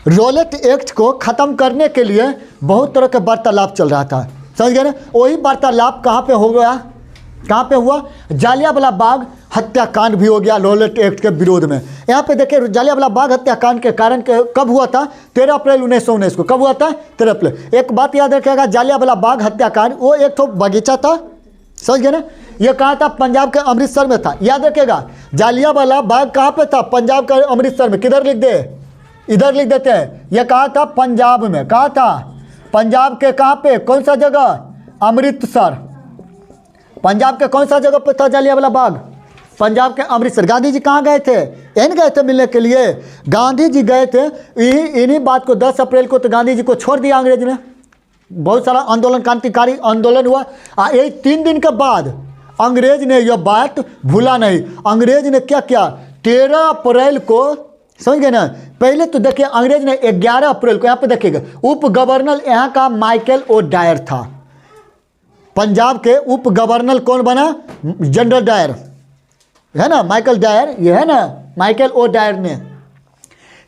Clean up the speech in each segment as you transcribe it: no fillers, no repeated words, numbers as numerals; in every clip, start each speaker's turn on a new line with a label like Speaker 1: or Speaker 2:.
Speaker 1: Rowlatt act को ख़त्म करने के लिए बहुत तरह के वार्तालाप चल रहा था, समझ गए ना। वही वार्तालाप कहाँ पे हो गया, कहाँ पे हुआ, जालियांवाला बाग हत्याकांड भी हो गया रॉलेट एक्ट के विरोध में। यहाँ पे देखिए जालियांवाला बाग हत्याकांड के कारण कब हुआ था, 13 अप्रैल 1919 को। कब हुआ था, 13 अप्रैल। एक बात याद रखिएगा, जालियांवाला बाग हत्याकांड वो एक तो बगीचा था, समझ गए ना। ये कहाँ था, पंजाब के अमृतसर में था। याद रखिएगा जालियांवाला बाग कहाँ पे था, पंजाब के अमृतसर में। किधर लिख दे, इधर लिख देते हैं। यह कहाँ था, पंजाब में। कहाँ था, पंजाब के कहाँ पे, कौन सा जगह, अमृतसर। पंजाब के कौन सा जगह पे था जालियांवाला बाग, पंजाब के अमृतसर। गांधी जी कहाँ गए थे, इन गए थे मिलने के लिए। गांधी जी गए थे, इन्हीं बात को 10 अप्रैल को तो गांधी जी को छोड़ दिया अंग्रेज ने। बहुत सारा आंदोलन, क्रांतिकारी आंदोलन हुआ। यही 3 दिन के बाद अंग्रेज ने यह बात भूला नहीं। अंग्रेज ने क्या किया, 13 अप्रैल को, समझ गए ना। पहले तो देखिए अंग्रेज ने 11 अप्रैल को, यहाँ पे देखिएगा, उप गवर्नर यहाँ का माइकल ओ डायर था। पंजाब के उप गवर्नर कौन बना, जनरल डायर, है ना, माइकल डायर, ये है ना माइकल ओ डायर ने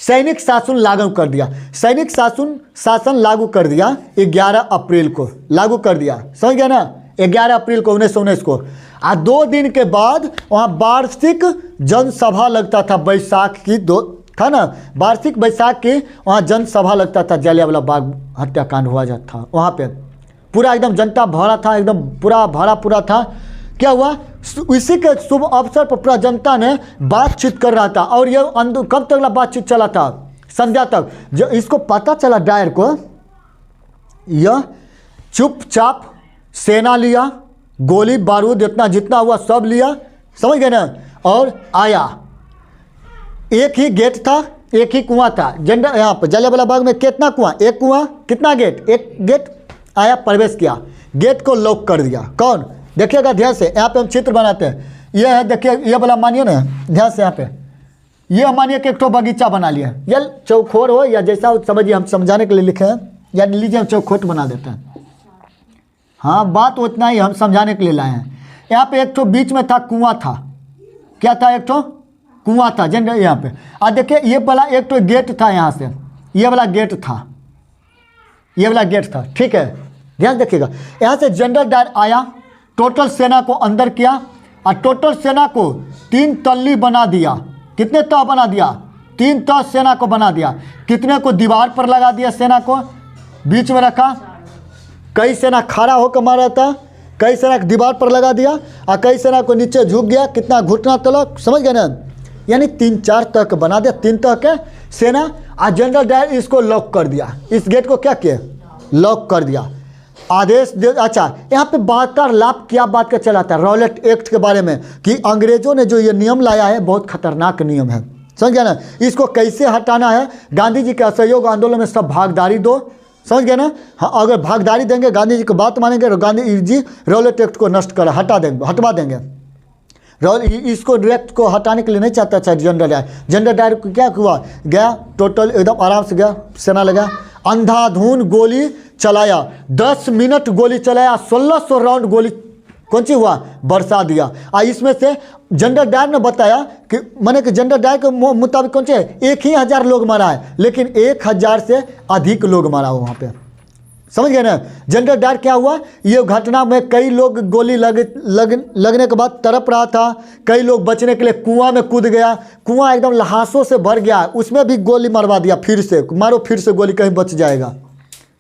Speaker 1: सैनिक शासन लागू कर दिया। सैनिक शासन लागू कर दिया 11 अप्रैल को, लागू कर दिया, समझ गया ना, 11 अप्रैल को 1919 को। 2 दिन के बाद वहाँ वार्षिक जनसभा लगता था, बैसाख की था ना, वार्षिक बैसाख की वहाँ जनसभा लगता था। जालियांवाला बाग हत्याकांड हुआ जाता था वहाँ पे, पूरा एकदम जनता भरा था, एकदम पूरा भरा पूरा था। क्या हुआ, इसी के शुभ अवसर पर पूरा जनता ने बातचीत कर रहा था। और ये कब तक बातचीत चला था, संध्या तक। जो इसको पता चला डायर को, यह चुपचाप सेना लिया, गोली बारूद इतना जितना हुआ सब लिया, समझ गए ना, और आया। एक ही गेट था, एक ही कुआं था। यहाँ पर जालियांवाला बाग में कितना कुआं, एक कुआं, कितना गेट, एक गेट। आया, प्रवेश किया, गेट को लॉक कर दिया। कौन, देखिएगा ध्यान से, यहाँ पे हम चित्र बनाते हैं। ये है, देखिए ये वाला मानिए ना ध्यान से, यहाँ पे ये मानिए कि एक तो बगीचा बना लिया, या चौखोर हो या जैसा समझिए, हम समझाने के लिए लिखे हैं, या लीजिए हम चौखोट बना देते हैं। हाँ, बात उतना ही हम समझाने के लिए लाए हैं। यहाँ पे एक तो बीच में था, कुआं था। क्या था, एक तो कुआं था जनरल यहाँ पे। और देखिए ये वाला एक तो गेट था, यहाँ से ये वाला गेट था, ये वाला गेट था, ठीक है। ध्यान देखिएगा, यहाँ से जनरल डायर आया, टोटल सेना को अंदर किया, और टोटल सेना को 3 तल्ली बना दिया। कितने तह बना दिया, 3 तह सेना को बना दिया। कितने को दीवार पर लगा दिया, सेना को बीच में रखा। कई सेना खड़ा होकर मारा था, कई सेना दीवार पर लगा दिया, और कई सेना को नीचे झुक गया, कितना घुटना तलक, समझ गए ना। यानी 3-4 तह के बना दिया, 3 तह के सेना। और जनरल डायर इसको लॉक कर दिया, इस गेट को क्या किया, लॉक कर दिया, आदेश दे। अच्छा, यहाँ पे वार्तालाप क्या बात का चला था, रॉलेट एक्ट के बारे में, कि अंग्रेजों ने जो ये नियम लाया है बहुत खतरनाक नियम है, समझ गया ना। इसको कैसे हटाना है, गांधी जी के असहयोग आंदोलन में सब भागीदारी दो, समझ गए ना। हाँ, अगर भागीदारी देंगे, गांधी जी की बात मानेंगे, तो गांधी जी रॉलेट एक्ट को नष्ट कर हटा देंगे, हटवा देंगे। इसको डायरेक्ट को हटाने के लिए नहीं चाहता था जनरल डायर। जनरल डायर को क्या हुआ, गया टोटल एकदम आराम से गया, सेना लगा, अंधाधुन गोली चलाया, 10 मिनट गोली चलाया, 1600 राउंड गोली कौन सी हुआ, बरसा दिया। और इसमें से जनरल डायर ने बताया कि माने कि जनरल डायर के मुताबिक कौन से 1000 लोग मारा है, लेकिन 1000 से अधिक लोग मारा हो वहाँ पे, समझ गए ना। जनरल डायर क्या हुआ, ये घटना में कई लोग गोली लगने के बाद तड़प रहा था, कई लोग बचने के लिए कुआं में कूद गया, कुआं एकदम लहासों से भर गया, उसमें भी गोली मरवा दिया, फिर से मारो, फिर से गोली, कहीं बच जाएगा,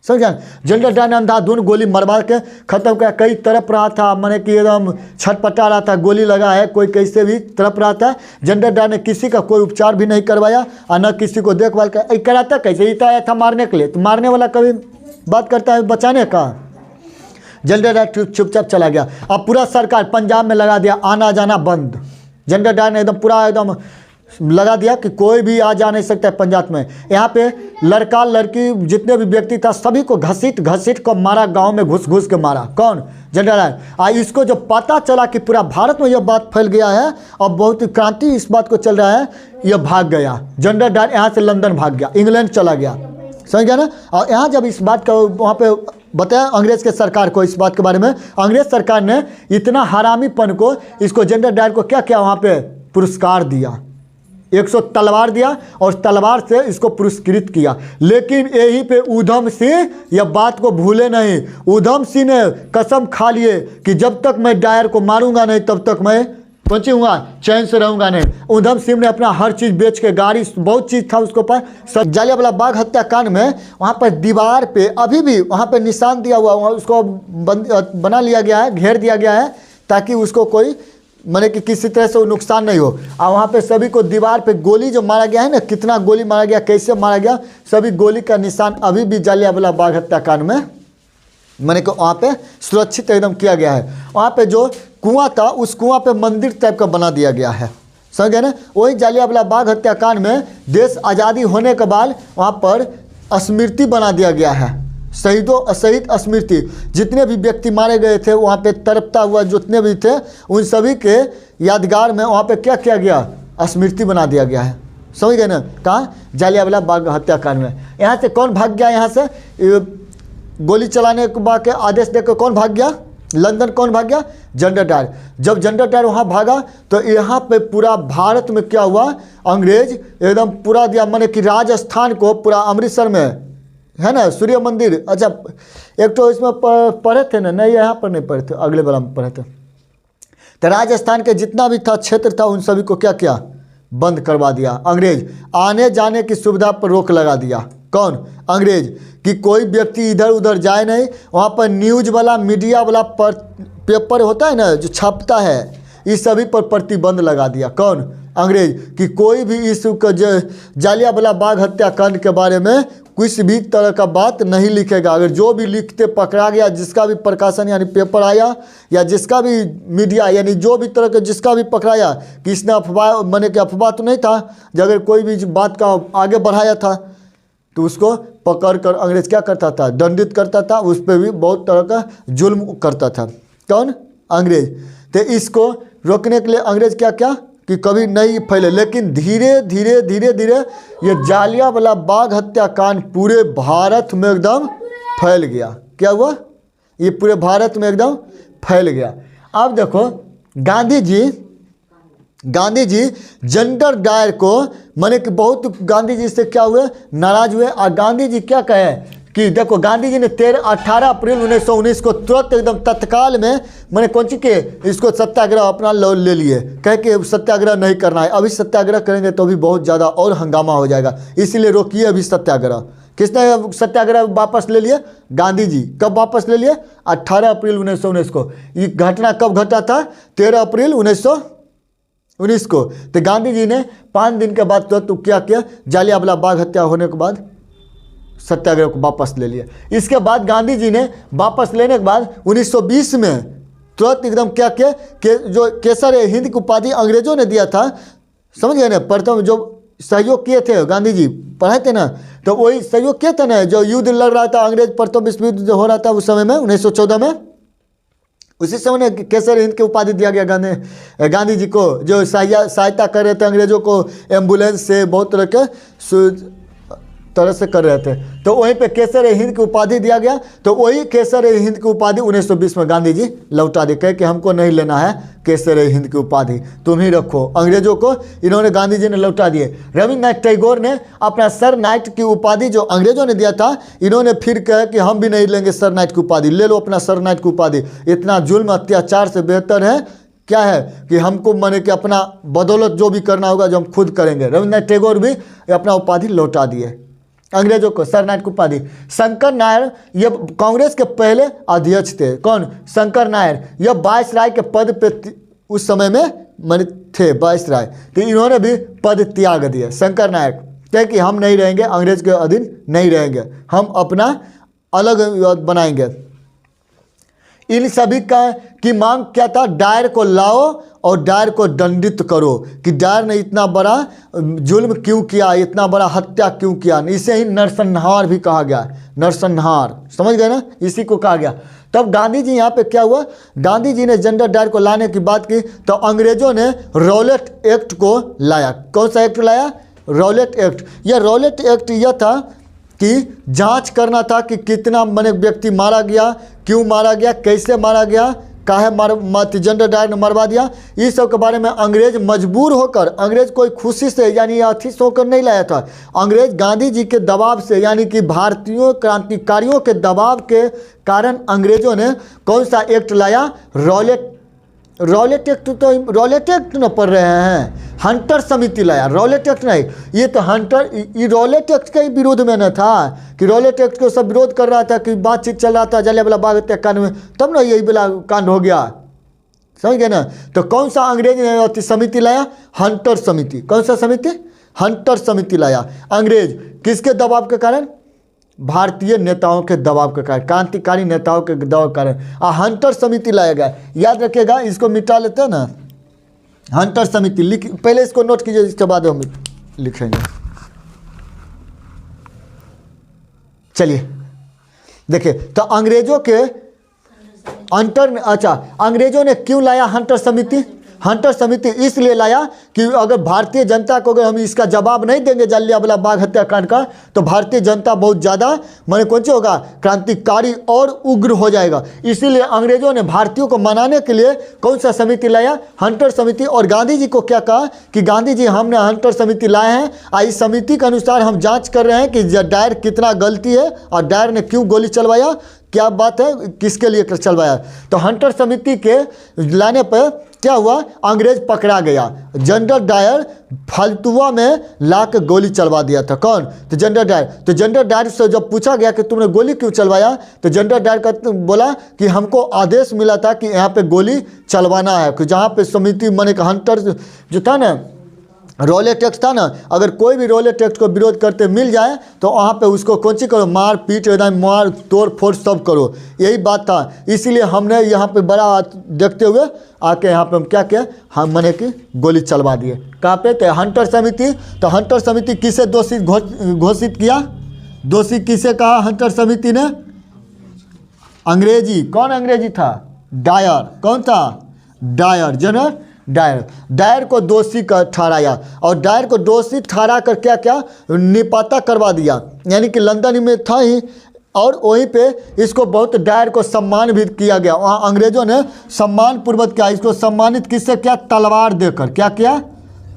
Speaker 1: समझ गए। जनरल डायर ने अंधाधुन गोली मरवा के खत्म किया। कई तड़प रहा था, माने कि एकदम छटपटा रहा था, गोली लगा है, कोई कैसे भी तड़प रहा था। जनरल डायर ने किसी का कोई उपचार भी नहीं करवाया, और न किसी को देखभाल कराता। कैसे ही आया था मारने के लिए, तो मारने वाला कभी बात करता है बचाने का। जनरल डायर चुपचाप चला गया। अब पूरा सरकार पंजाब में लगा दिया, आना जाना बंद। जनरल डायर ने एकदम पूरा एकदम लगा दिया कि कोई भी आ जा नहीं सकता है पंजाब में। यहाँ पे लड़का लड़की जितने भी व्यक्ति था सभी को घसीट को मारा, गांव में घुस के मारा। कौन, जनरल डायर। इसको जो पता चला कि पूरा भारत में यह बात फैल गया है और बहुत क्रांति इस बात को चल रहा है, यह भाग गया। जनरल डायर यहाँ से लंदन भाग गया, इंग्लैंड चला गया, समझ गया ना। और यहाँ जब इस बात का वहाँ पे बताया अंग्रेज़ के सरकार को, इस बात के बारे में अंग्रेज़ सरकार ने इतना हरामीपन को, इसको जनरल डायर को क्या किया, वहाँ पे पुरस्कार दिया। 100 तलवार दिया और तलवार से इसको पुरस्कृत किया। लेकिन यहीं पे ऊधम सिंह यह बात को भूले नहीं। ऊधम सिंह ने कसम खा लिए कि जब तक मैं डायर को मारूंगा नहीं तब तक मैं पहुँचूंगा, चैन से रहूंगा नहीं। ऊधम सिंह ने अपना हर चीज़ बेच के, गाड़ी, बहुत चीज़ था उसके पास। जालियांवाला बाग हत्याकांड में वहाँ पर दीवार पे अभी भी वहाँ पे निशान दिया हुआ, वहाँ उसको बना लिया गया है, घेर दिया गया है ताकि उसको कोई माने कि किसी तरह से वो नुकसान नहीं हो। और वहाँ पे सभी को दीवार पे गोली जो मारा गया है ना, कितना गोली मारा गया, कैसे मारा गया, सभी गोली का निशान अभी भी जालियांवाला बाग हत्याकांड में माने कि वहाँ पे सुरक्षित एकदम किया गया है। वहाँ पे जो कुआं था उस कुआं पे मंदिर टाइप का बना दिया गया है, समझ गए ना। वही जालियांवाला बाग हत्याकांड में देश आज़ादी होने के बाद वहाँ पर स्मृति बना दिया गया है, शहीद स्मृति। जितने भी व्यक्ति मारे गए थे वहाँ पे तड़पता हुआ जितने भी थे उन सभी के यादगार में वहाँ पे क्या किया गया, स्मृति बना दिया गया है, समझ गए ना। कहाँ, जालियांवाला बाग हत्याकांड में। यहाँ से कौन भाग गया, यहाँ से गोली चलाने के बाद के आदेश देकर कौन भाग गया, लंदन कौन भाग गया, जनरल डायर। जब जनरल डायर वहाँ भागा तो यहाँ पे पूरा भारत में क्या हुआ, अंग्रेज एकदम पूरा दिया, माने कि राजस्थान को पूरा, अमृतसर में है ना सूर्य मंदिर। अच्छा एक तो इसमें पढ़े थे ना, नहीं यहाँ पर नहीं पढ़े थे, अगले वाला में पढ़े थे। तो राजस्थान के जितना भी था क्षेत्र था उन सभी को क्या किया, बंद करवा दिया अंग्रेज। आने जाने की सुविधा पर रोक लगा दिया, कौन, अंग्रेज, कि कोई व्यक्ति इधर उधर जाए नहीं। वहाँ पर न्यूज वाला, मीडिया वाला पेपर होता है ना जो छापता है, इस सभी पर प्रतिबंध लगा दिया, कौन, अंग्रेज, कि कोई भी इस जालियांवाला बाग हत्याकांड के बारे में किसी भी तरह का बात नहीं लिखेगा। अगर जो भी लिखते पकड़ा गया, जिसका भी प्रकाशन यानी पेपर आया या जिसका भी मीडिया यानी जो भी तरह का जिसका भी पकड़ाया कि इसने अफवाह, माने कि अफवाह तो नहीं था, अगर कोई भी बात का आगे बढ़ाया था तो उसको पकड़ कर अंग्रेज क्या करता था, दंडित करता था, उस पर भी बहुत तरह का जुल्म करता था, कौन, अंग्रेज। तो इसको रोकने के लिए अंग्रेज क्या क्या कि कभी नहीं फैले। लेकिन धीरे धीरे धीरे धीरे ये जालियांवाला बाग हत्याकांड पूरे भारत में एकदम फैल गया। क्या हुआ, ये पूरे भारत में एकदम फैल गया। अब देखो गांधी जी जनरल डायर को माने कि बहुत गांधी जी से क्या हुए, नाराज हुए। और गांधी जी क्या कहे कि देखो, गांधी जी ने 18 अप्रैल 1919 को तुरंत एकदम तत्काल में मैंने कौन सी के इसको सत्याग्रह अपना ले लिए, कह के सत्याग्रह नहीं करना है, अभी सत्याग्रह करेंगे तो भी बहुत ज़्यादा और हंगामा हो जाएगा, इसलिए रोकिए अभी सत्याग्रह। किसने सत्याग्रह वापस ले लिए, गांधी जी। कब वापस ले लिए, 18 अप्रैल 1919 को। ये घटना कब घटा था, 13 अप्रैल 1919 को। तो गांधी जी ने 5 दिन के बाद तो क्या किया, जालियांवाला बाग हत्या होने के बाद सत्याग्रह को वापस ले लिया। इसके बाद गांधी जी ने वापस लेने के बाद 1920 में तुरंत एकदम क्या किया कि जो केसर हिंद की उपाधि अंग्रेजों ने दिया था, समझ गए ना, प्रथम जो सहयोग किए थे गांधी जी, पढ़े थे ना, तो वही सहयोग किया था ना, जो युद्ध लड़ रहा था अंग्रेज, प्रथम विश्व युद्ध जो हो रहा था उस समय में 1914 में, उसी समय केसर हिंद की उपाधि दिया गया गांधी जी को, जो सहायता कर रहे थे अंग्रेजों को, एम्बुलेंस से बहुत तरह से कर रहे थे। तो वहीं पे केसर हिंद की उपाधि दिया गया। तो वही केसर हिंद की उपाधि 1920 में गांधी जी लौटा दी, कहे कि हमको नहीं लेना है केसर हिंद की उपाधि, तुम ही रखो। अंग्रेजों को इन्होंने गांधी जी ने लौटा दिए। रविन्द्रनाथ टैगोर ने अपना सर नाइट की उपाधि जो अंग्रेजों ने दिया था, इन्होंने फिर कहा कि हम भी नहीं लेंगे सर नाइट की उपाधि, ले लो अपना सर नाइट की उपाधि, इतना जुल्म अत्याचार से बेहतर है क्या है कि हमको माने कि अपना बदौलत जो भी करना होगा जो हम खुद करेंगे। रविन्द्रनाथ टैगोर भी अपना उपाधि लौटा दिए अंग्रेजों को, सर नाइट की उपाधि। शंकर नायर ये कांग्रेस के पहले अध्यक्ष थे, कौन, शंकर नायर, यह वायसराय के पद पे उस समय में माने थे वायसराय, तो इन्होंने भी पद त्याग दिया। शंकर नायर कहे कि हम नहीं रहेंगे, अंग्रेज के अधीन नहीं रहेंगे, हम अपना अलग बनाएंगे। इन सभी की मांग क्या था, डायर को लाओ और डायर को दंडित करो, कि डायर ने इतना बड़ा जुल्म क्यों किया, इतना बड़ा हत्या क्यों किया। इसे ही नरसंहार भी कहा गया, नरसंहार, समझ गए ना, इसी को कहा गया। तब गांधी जी यहाँ पे क्या हुआ, गांधी जी ने जनरल डायर को लाने की बात की तो अंग्रेजों ने रॉलेट एक्ट को लाया। कौन सा एक्ट लाया, रॉलेट एक्ट। यह रॉलेट एक्ट यह था कि जांच करना था कि कितना माने व्यक्ति मारा गया, क्यों मारा गया, कैसे मारा गया, काहे मत जनरल डायर ने मरवा दिया, इस सब के बारे में अंग्रेज मजबूर होकर, अंग्रेज कोई खुशी से यानी अथी होकर नहीं लाया था। अंग्रेज गांधी जी के दबाव से यानी कि भारतीयों क्रांतिकारियों के दबाव के कारण अंग्रेजों ने कौन सा एक्ट लाया? Rowlatt act. तो रॉलेट एक्ट न पढ़ रहे हैं, हंटर समिति लाया, रॉलेट एक्ट नहीं। ये तो हंटर, ये रॉलेट एक्ट के विरोध में न था कि रॉलेट एक्ट को सब विरोध कर रहा था कि बातचीत चल रहा था जलियांवाला बाग हत्याकांड में, तब ना यही वाला कांड हो गया, समझ गए ना। तो कौन सा अंग्रेज ने समिति लाया? हंटर समिति। कौन सा समिति? हंटर समिति लाया अंग्रेज। किसके दबाव के कारण? भारतीय नेताओं के दबाव के कारण, क्रांतिकारी नेताओं के दबाव के कारण हंटर समिति लाया गया। याद रखिएगा, इसको मिटा लेते हैं ना, हंटर समिति लिख, पहले इसको नोट कीजिए, इसके बाद हम लिखेंगे। चलिए देखिए, तो अंग्रेजों के अंग्रेजों ने क्यों लाया हंटर समिति? हंटर समिति इसलिए लाया कि अगर भारतीय जनता को अगर हम इसका जवाब नहीं देंगे जलियांवाला बाग हत्याकांड का, तो भारतीय जनता बहुत ज़्यादा माने कौन सी होगा? क्रांतिकारी और उग्र हो जाएगा। इसीलिए अंग्रेजों ने भारतीयों को मनाने के लिए कौन सा समिति लाया? हंटर समिति। और गांधी जी को क्या कहा कि गांधी जी हमने हंटर समिति लाए हैं, और इस समिति के अनुसार हम जाँच कर रहे हैं कि डायर कितना गलती है और डायर ने क्यों गोली चलवाया, क्या बात है, किसके लिए चलवाया। तो हंटर समिति के लाने पर क्या हुआ? अंग्रेज पकड़ा गया। जनरल डायर फालतुआ में लाकर गोली चलवा दिया था। कौन? तो जनरल डायर। तो जनरल डायर से जब पूछा गया कि तुमने गोली क्यों चलवाया, तो जनरल डायर का बोला कि हमको आदेश मिला था कि यहाँ पे गोली चलवाना है, कि जहाँ पे समिति माने हंटर जो था ना, रॉलेट एक्ट था ना, अगर कोई भी रॉलेट एक्ट को विरोध करते मिल जाए तो वहाँ पे उसको कौन सी करो? मार पीट, एकदम मार तोड़ फोड़ सब करो, यही बात था। इसीलिए हमने यहाँ पे बड़ा देखते हुए आके यहाँ पे हम क्या किया? हम माने कि गोली चलवा दिए। कहाँ पे? तो हंटर समिति। तो हंटर समिति किसे दोषी घोषित किया? दोषी किसे कहा हंटर समिति ने? अंग्रेजी। कौन अंग्रेजी था? डायर। कौन था? Dyer, general Dyer. डायर को दोषी का ठहराया, और डायर को दोषी ठहरा कर क्या क्या निपाता करवा दिया, यानी कि लंदन में था ही, और वहीं पे इसको बहुत डायर को सम्मान भी किया गया। वहाँ अंग्रेजों ने सम्मान पूर्वक किया, इसको सम्मानित किससे किया? तलवार देकर। क्या किया?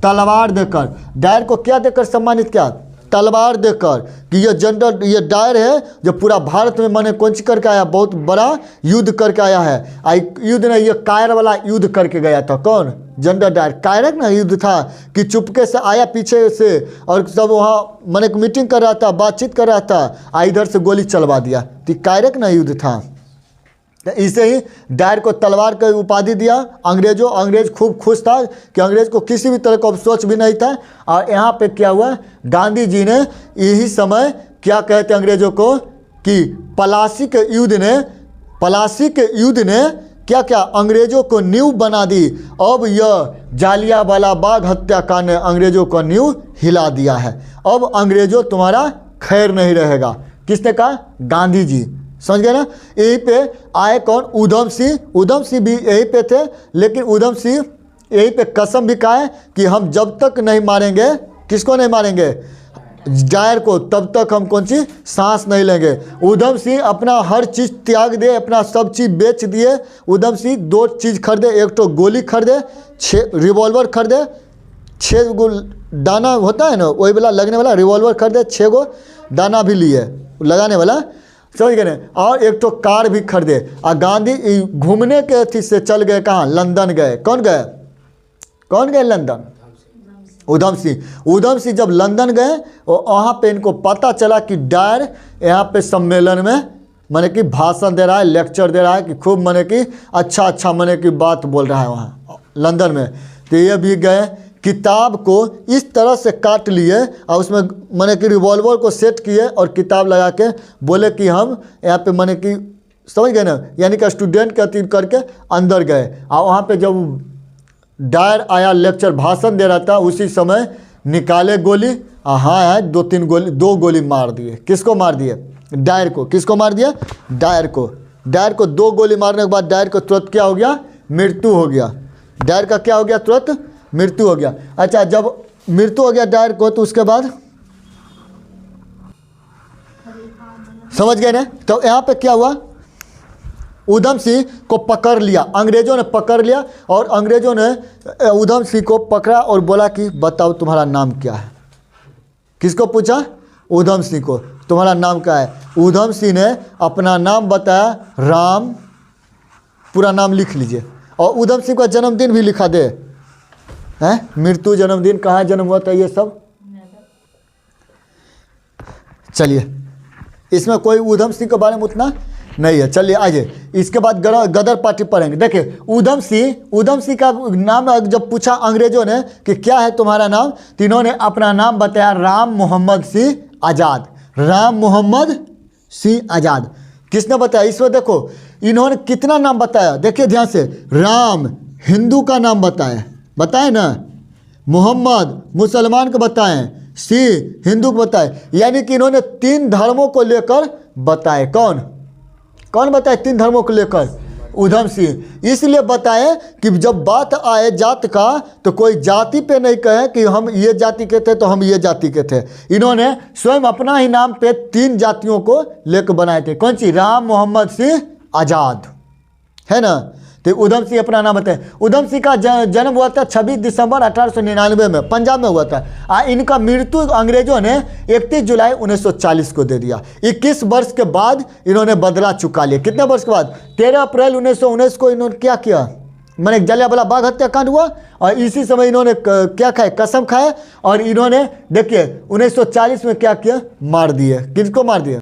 Speaker 1: तलवार देकर। डायर को क्या देकर सम्मानित किया? तलवार देकर, कि ये जनरल, ये डायर है जो पूरा भारत में मैंने कौन सी करके आया? बहुत बड़ा युद्ध करके आया है। युद्ध ने ये कायर वाला युद्ध करके गया था। कौन? General Dyer. कायरक ना युद्ध था कि चुपके से आया पीछे से और सब वहाँ मैंने मीटिंग कर रहा था, बातचीत कर रहा था, इधर से गोली चलवा दिया। तो कायरक ना युद्ध था। इसे ही डायर को तलवार का उपाधि दिया अंग्रेजों। अंग्रेज खूब खुश था कि अंग्रेज को किसी भी तरह का अफसोस भी नहीं था। और यहाँ पे क्या हुआ? गांधी जी ने यही समय क्या कहते अंग्रेजों को कि प्लासी के युद्ध ने क्या क्या अंग्रेजों को नींव बना दी। अब यह जलियांवाला बाग हत्याकांड ने अंग्रेजों को नींव हिला दिया है। अब अंग्रेजों तुम्हारा खैर नहीं रहेगा। किसने कहा? गांधी जी। समझ गए ना। यहीं पे आए कौन? उधम सिंह। उधम सिंह भी यहीं पे थे, लेकिन उधम सिंह यहीं पे कसम भी खाए कि हम जब तक नहीं मारेंगे, किसको नहीं मारेंगे? डायर को, तब तक हम कौन सी सांस नहीं लेंगे। उधम सिंह अपना हर चीज़ त्याग दे, अपना सब चीज़ बेच दिए। उधम सिंह 2 चीज़ खरीदे, एक तो गोली खरीदे, 6 रिवॉल्वर खरीदे, 6 गो दाना होता है ना वही वाला लगने वाला रिवॉल्वर खरीदे, 6 गो दाना भी लिए लगाने वाला, समझ गए ना। और एक तो कार भी खरीदे। और गांधी घूमने के अथी से चल गए कहाँ? लंदन गए। कौन गए? कौन गए लंदन? उधम सिंह। उधम सिंह जब लंदन गए, वहाँ पे इनको पता चला कि डायर यहाँ पे सम्मेलन में माने कि भाषण दे रहा है, लेक्चर दे रहा है, कि खूब माने कि अच्छा माने कि बात बोल रहा है वहाँ लंदन में। तो ये भी गए, किताब को इस तरह से काट लिए और उसमें माने कि रिवॉल्वर को सेट किए और किताब लगा के बोले कि हम यहाँ पे माने कि समझ गए ना, यानी कि स्टूडेंट के अतीत करके अंदर गए। और वहाँ पे जब डायर आया लेक्चर भाषण दे रहा था, उसी समय निकाले गोली, हाँ है 2 गोली मार दिए। किसको मार दिए? डायर को। किसको मार दिया? डायर को। डायर को 2 गोली मारने के बाद डायर को तुरंत क्या हो गया? मृत्यु हो गया। डायर का क्या हो गया? तुरंत मृत्यु हो गया। अच्छा, जब मृत्यु हो गया डायर को, तो उसके बाद समझ गए ना। तो यहाँ पे क्या हुआ? ऊधम सिंह को पकड़ लिया, अंग्रेज़ों ने पकड़ लिया और अंग्रेज़ों ने ऊधम सिंह को पकड़ा और बोला कि बताओ तुम्हारा नाम क्या है। किसको पूछा? ऊधम सिंह को, तुम्हारा नाम क्या है? ऊधम सिंह ने अपना नाम बताया, राम, पूरा नाम लिख लीजिए, और ऊधम सिंह का जन्मदिन भी लिखा दे, हैं, मृत्यु, जन्मदिन, कहाँ जन्म हुआ था, ये सब। चलिए, इसमें कोई ऊधम सिंह के बारे में उतना नहीं है। चलिए आइए, इसके बाद गदर पार्टी पढ़ेंगे। देखिए ऊधम सिंह का नाम जब पूछा अंग्रेजों ने कि क्या है तुम्हारा नाम, तो इन्होंने अपना नाम बताया राम मोहम्मद सिंह आज़ाद। राम मोहम्मद सिंह आज़ाद किसने बताया? इसमें देखो इन्होंने कितना नाम बताया, देखिए ध्यान से। राम हिंदू का नाम बताए ना, मोहम्मद मुसलमान को बताएं, सिंह हिंदू को बताए, यानी कि इन्होंने 3 धर्मों को लेकर बताए। कौन बताए 3 धर्मों को लेकर? ऊधम सिंह। इसलिए बताए कि जब बात आए जात का तो कोई जाति पे नहीं कहे कि हम ये जाति के थे तो हम ये जाति के थे। इन्होंने स्वयं अपना ही नाम पे 3 जातियों को लेकर बनाए थे। कौन सी? राम मोहम्मद सिंह आज़ाद, है ना। तो ऊधम सिंह अपना नाम बताए। ऊधम सिंह का जन्म हुआ था 26 दिसंबर 1899 में, पंजाब में हुआ था। इनका मृत्यु अंग्रेजों ने 31 जुलाई 1940 को दे दिया। 21 वर्ष के बाद इन्होंने बदला चुका लिया। कितने वर्ष के बाद? 13 अप्रैल 1919 को इन्होंने क्या किया, मैंने जलियांवाला बाग हत्याकांड हुआ, और इसी समय इन्होंने क्या खाए? कसम खाए। और इन्होंने देखिए 1940 में क्या किया? मार दिए। किसको मार दिए?